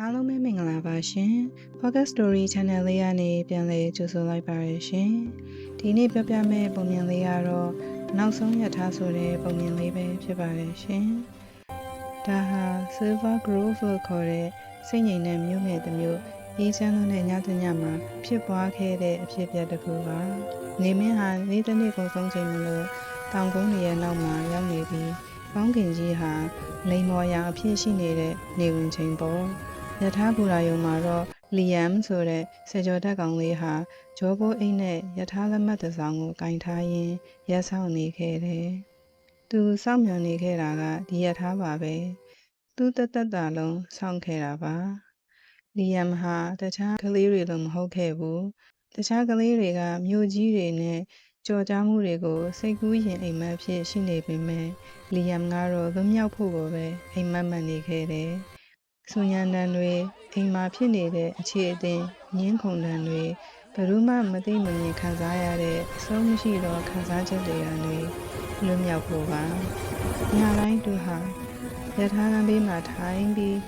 အားလုံးပဲမင်္ဂလာပါရှင် Focus Story Channel လေးကနေပြန်လည်ကြိုဆိုလိုက်ပါရရှင်ဒီနေ့ပြောပြမယ့်ပုံမြင်လေးကတော့နောက်ဆုံးရထားဆိုတဲ့ပုံမြင်လေးပဲဖြစ်ပါတယ်ရှင်ဒါဟာ Silver Grove လို့ခေါ်တဲ့စိတ်ငြိမ်တဲ့မြို့နယ်တစ်မြို့အေးချမ်းတဲ့ညတညမှာဖြစ်ပွားခဲ့တဲ့အဖြစ်အပျက်တစ်ခုပါနေမင်းဟာနေ့တစ်နေ့ကုန်ဆုံးချိန်မလို့တောင်ကုန်းရဲ့နောက်မှာရောက်နေပြီးကောင်းကင်ကြီးဟာလိမ်မော်ရာအဖြစ်ရှိနေတဲ့နေဝင်ချိန်ပေါ်ရထားဘူရာယုံမှာတော့လီယမ်ဆိုတဲ့စေကျော်တက်ကောင်လေးဟာဂျောဘိုးအိတ်နဲ့ရထားလက်မှတ်တစ်စောင်ကိုကင်ထားရင်းရက်ဆောင်နေခဲ့တယ်။သူစောင့်မျှော်နေခဲ့တာကဒီရထားပါပဲ။သူတက်တာလုံးစောင့်ခဲ့တာပါ။လီယမ်ဟာတခြားကလေးတွေလိုမဟုတ်ခဲ့ဘူး။တခြားကလေးတွေကမြို့ကြီးတွေနဲ့ကြော်ကြားမှုတွေကိုစိတ်ကူးရင်အိမ်မက်ဖြစ်ရှိနေပေမဲ့လီယမ်ကတော့လွတ်မြောက်ဖို့ကိုပဲအိမ်မက်မှန်နေခဲ့တယ်။ဆူညံတန်တွေအိမ်မှာဖြစ်နေတဲ့အခြေအတင်ငင်းခုန်တန်တွေဘယ်သူမှမသိမမြင်ခံစားရတဲ့အဆုံးမရှိသောခံစားချက်တွေကနေလွတ်မြောက်ဖို့ပါညတိုင်းသူဟာရထားလမ်းဘေးမှာထိုင်ပြီး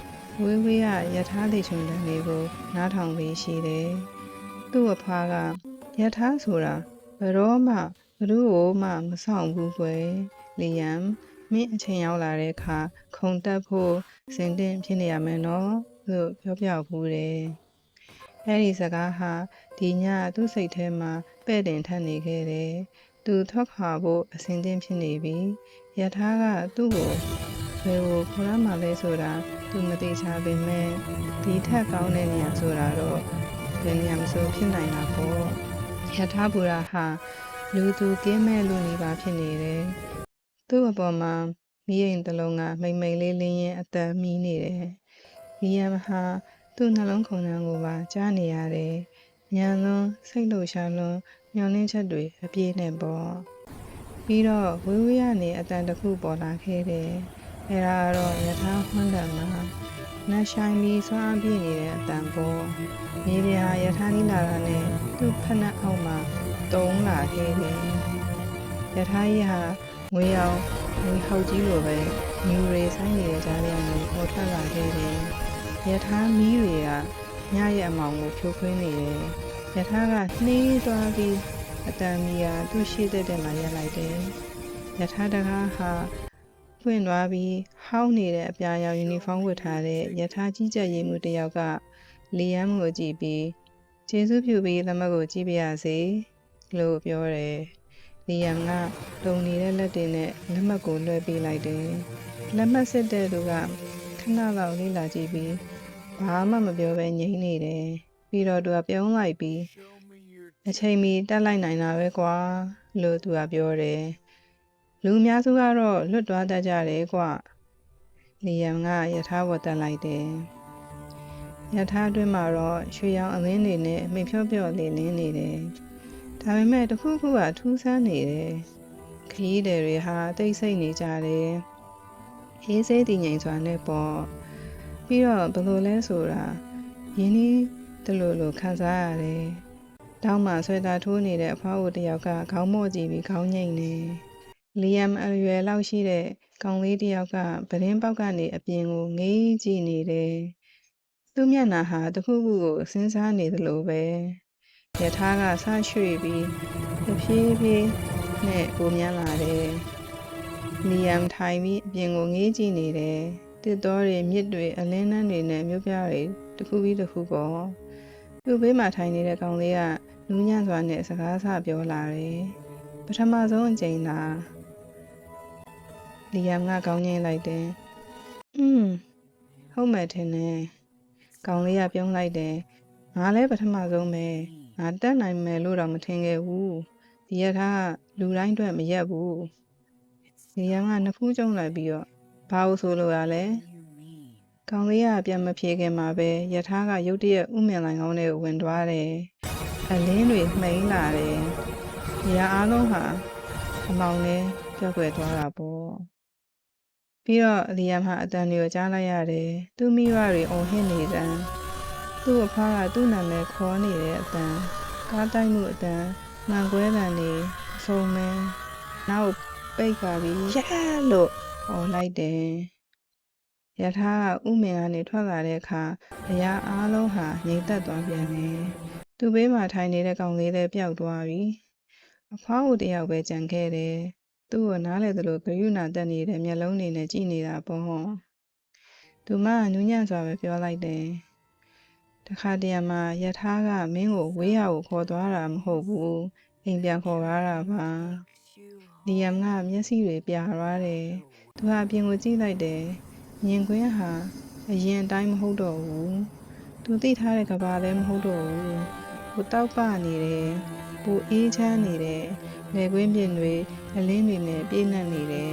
ဝေးဝေးကရထားလေချုံတန်တွေကိုနားထောင်ပြီးရှိတယ်သူ့အဖွားကရထားဆိုတာဘယ်တော့မှဘသူ့ကိုမှမဆောင်ဘူးကွယ်လီယမ်မင်းအချိန်ရောက်လာတဲ့အခါခုံတက်ဖို့စင်တင်ဖြစ်နေရမယ်နော်လို့ပြောဖူးတယ်။အဲဒီစကားဟာဒီညသူ့စိတ်ထဲမှာပဲ့တင်ထပ်နေခဲ့တယ်။သူထွက်ခွာဖို့အစဉ်သင့်ဖြစ်နေပြီ။ရထားကသူ့ကိုဘယ်ကိုခေါ်ရမှာလဲဆိုတာသူမသိချပေမဲ့ဒီထက်ကောင်းတဲ့နေရာဆိုတာတော့ဘယ်နေရာမဆိုဖြစ်နိုင်တာပေါ့။ရထားဘူရာဟာလူသူကင်းမဲ့လူနေပါဖြစ်နေတယ်။သူ့အပေါ်မှာမိရင်တလုံးကမိမ့်လေးလင်းရင်အသက်မီးနေတယ်။လီယမ်ဟာသူ့နှလုံးခုန်နှံကိုပါကြားနေရတယ်။ညံလွန်းစိတ်လှုပ်ရှားလွန်းမျောလင်းချက်တွေအပြည့်နဲ့ပေါ့။ပြီးတော့ဝေးဝေးကနေအတန်တစ်ခုပေါ်လာခဲ့တယ်။အဲဒါကတော့ရထားဟွန်းတန်မှာနတ်ဆိုင်ပြီးဆွမ်းအပြည့်နေတဲ့အတန်ပေါ့။မြေပြင်ဟာရထားနီးလာတာနဲ့သူ့ဖက်နှက်အောက်မှာတုံးလာခဲ့တယ်။ရထားကြီးဟာငွေရောင်ငွေဟောက်ကြီးလိုပဲမြူတွေဆိုင်နေတဲ့ကြားထဲကနေပေါ်ထွက်လာခဲ့တယ်။ရထားမီးတွေကညရဲ့အမောင်ကိုဖြိုခွင်းနေတယ်။ရထားကနှေးသွားပြီးအတန်မီကသူ့ရှေ့တဲ့မှာရပ်လိုက်တယ်။ရထားတကားဟာဖွင့်သွားပြီးဟောင်းနေတဲ့အပြာရောင်ယူနီဖောင်းဝတ်ထားတဲ့ရထားကြီးကြပ်ရေးမှူးတစ်ယောက်ကလီယမ်ကိုကြည့်ပြီးကျေးဇူးပြုပြီးလက်မှတ်ကိုကြည့်ပြရစေလို့ပြောတယ်။လီယမ်ကတုံနေတဲ့လက်တွေနဲ့လက်မှတ်ကိုလွှဲပေးလိုက်တယ်။လက်မှတ်စစ်တဲ့သူကခဏလောက်လေးလာကြည့်ပြီးဘာမှမပြောဘဲငြိမ်နေတယ်။ပြီးတော့သူကပြုံးလိုက်ပြီးအချိန်မီတက်လိုက်နိုင်တာပဲကွာလို့သူကပြောတယ်။လူအများစုကတော့လွတ်သွားတတ်ကြတယ်ကွာ။လီယမ်ကရထားပေါ်တက်လိုက်တယ်။ရထားအတွင်းမှာတော့ရွှေရောင်အလင်းတွေနဲ့မိဖြော့ဖြော့လေးလင်းနေတယ်။ဒါပေမဲ့တစ်ခုခုကထူးဆန်းနေတယ်။ခရီးသည်တွေဟာတိတ်ဆိတ်နေကြတယ်။အေးဆေးတည်ငြိမ်စွာနဲ့ပေါ့။ပြီးတော့ဘယ်လိုလဲဆိုတာရင်းနှီးတလို့ခံစားရတယ်။တောင်းမှဆွဲတာထိုးနေတဲ့အဖွားကိုတယောက်ကခေါင်းမော့ကြည့်ပြီးခေါင်းငိမ့်နေ။လီယမ်အရွယ်လောက်ရှိတဲ့ကောင်လေးတယောက်ကပတင်းပေါက်ကနေအပြင်ကိုငေးကြည့်နေတယ်။သူ့မျက်နှာဟာတစ်ခုခုကိုစဉ်းစားနေသလိုပဲ။ရထားကဆရွှေ့ပြီးတဖြည်းဖြည်းနဲ့ပိုများလာတယ်။လီယမ်ထိုင်ပြီးအပြင်ကိုငေးကြည့်နေတယ်။တစ်တော်တွေမြစ်တွေအလင်းနှန်းတွေနဲ့မြို့ပြတွေတစ်ခုပြီးတစ်ခုပေါ့။သူ့ဘေးမှာထိုင်နေတဲ့ကောင်လေးကနူးညံ့စွာနဲ့စကားဆပြောလာတယ်။ပထမဆုံးအကြိမ်လားလီယမ်ကခေါင်းငိမ့်လိုက်တယ်။ဟုတ်မယ်ထင်တယ်။ကောင်လေးကပြုံးလိုက်တယ်။ငါလည်းပထမဆုံးပဲ။ငါတက်နိုင်မယ်လို့တော့မထင်ခဲ့ဘူး။ဒီရထားလူတိုင်းအတွက်မရက်ဘူး။လီယမ်ကနှစ်ဖူးကျုံလိုက်ပြီးတော့ဘာလို့ဆိုလို့ရလဲ။ကောင်လေးကပြန်မဖြေခင်မှာပဲရထားကရုတ်တရက်ဥမြင်လိုင်ကောင်းထဲကိုဝင်သွားတယ်။အလင်းတွေမှိန်လာတယ်။နေရာအားလုံးဟာအမောင်နဲ့ပြော့ကွယ်သွားတာပေါ့။ပြီးတော့လီယမ်ဟာအတန်တွေကိုကြားလိုက်ရတယ်။သူ့မိဘတွေအော်ဟစ်နေတယ်။သူ့အဖွားကသူ့နာမည်ခေါ်နေတဲ့အတန်ကားတိုက်မှုအတန်မှန်ကွဲတန်နေအဆုံးမဲနောက်ပိတ်ပါပြီးရဲလို့အော်လိုက်တယ် ယထာကဥမင်ကနေထွက်လာတဲ့အခါအရာအားလုံးဟာငြိမ်သက်သွားပြန်တယ်သူ့ဘေးမှာထိုင်နေတဲ့ကောင်လေးလည်းပျောက်သွားပြီအဖွားကိုတယောက်ပဲကြံခဲ့တယ်သူ့ကိုနားလေသလိုဂရုဏာတက်နေတဲ့မျက်လုံးတွေနဲ့ကြည့်နေတာပေါ့သူမကနူးညံ့စွာပဲပြောလိုက်တယ်တခါတရံမှာယထာကမင်းကိုဝေးရကိုခေါ်သွားတာမဟုတ်ဘူးအိမ်ပြန်ခေါ်သွားတာပါလီယမ်ကမျက်စိတွေပြာသွားတယ်သူဟာအပြင်ကိုကြည့်လိုက်တယ်မြင်ကွင်းဟာအရင်အတိုင်းမဟုတ်တော့ဘူးသူသိထားတဲ့ကဘာလည်းမဟုတ်တော့ဘူးဟိုတောက်ပနေတယ်ဟိုအေးချမ်းနေတယ်လေကွင်းပြင်တွေအလင်းတွေနဲ့ပြည့်နှက်နေတယ်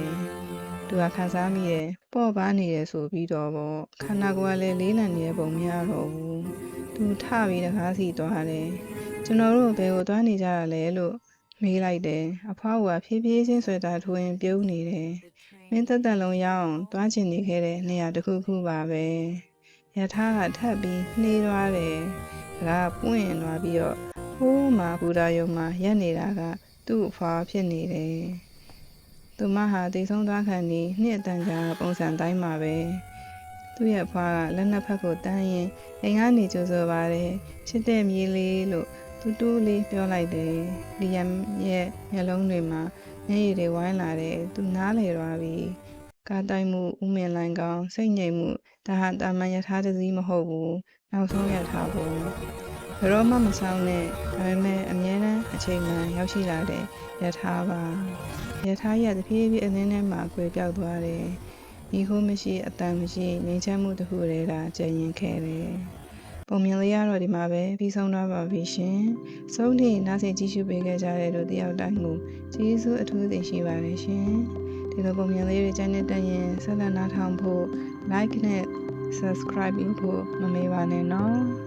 သူကခံစားမိတယ်ပေါ့ပါနေတယ်ဆိုပြီးတော့ပေါ့ခန္ဓာကိုယ်ကလည်းလေးလံနေတဲ့ပုံမရတော့ဘူးသူထပြီးတကားစီသွားတယ်ကျွန်တော်တို့ဘယ်ကိုသွားနေကြတာလဲလို့မေးလိုက်တယ်အဖွားကဖြည်းဖြည်းချင်းဆွဲတာထိုးရင်ပြုံးနေတယ်မင်းသက်သက်လုံးရအောင်သွားချင်နေခဲ့တဲ့နေရာတစ်ခုခုပါပဲယထာကထပ်ပြီးနှေးသွားတယ်ဒါကပွင့်ရင်သွားပြီးတော့ဟိုးမှာဘူတာယုံမှာရက်နေတာကသူ့အဖွားဖြစ်နေတယ်သူမဟာတိတ်ဆုံးသွားခံနေနှစ်အတန်ကြာပုံစံတိုင်းမှာပဲသူ့ရဲ့အဖွားကလက်နှစ်ဖက်ကိုတန်းရင်အိမ်ကနေကြိုဆိုပါတယ်ချစ်တဲ့မြေးလေးလို့တူးလေးပြောလိုက်တယ်လီယမ်ရဲ့မျက်လုံးတွေမှာမျက်ရည်တွေဝိုင်းလာတယ်သူနားလေသွားပြီကားတိုက်မှုဥမင်လိုင်းကောင်းစိတ်ငြိမ်မှုဒါဟာတာမန်ယထာတစည်းမဟုတ်ဘူးနောက်ဆုံးရထားဖို့ဘယ်တော့မှမဆောင်နဲ့ဒါပေမဲ့အမြဲတမ်းအချိန်မှန်ရောက်ရှိလာတဲ့ယထာပါယထာရဲ့တဖြည်းဖြည်းအလင်းထဲမှာကွယ်ပြောက်သွားတယ်ဒီခိုးမရှိအတန်မရှိငြိမ်ချမ်းမှုတစ်ခုတည်းသာကျန်ရင်ခဲ့တယ်ပုံမြင်လေးရတော့ဒီမှာပဲပြီးဆုံးသွားပါပြီရှင်။ဆုံးထိနားဆင်ကြည့်ရှုပေးခဲ့ကြတဲ့လူတယောက်တိုင်းကိုကျေးဇူးအထူးတင်ရှိပါတယ်ရှင်။ဒီလိုပုံမြင်လေးတွေကြိုက်တဲ့ရင်ဆက်လက်နားထောင်ဖို့ like နဲ့ subscribe လုပ်ဖို့မမေ့ပါနဲ့နော်။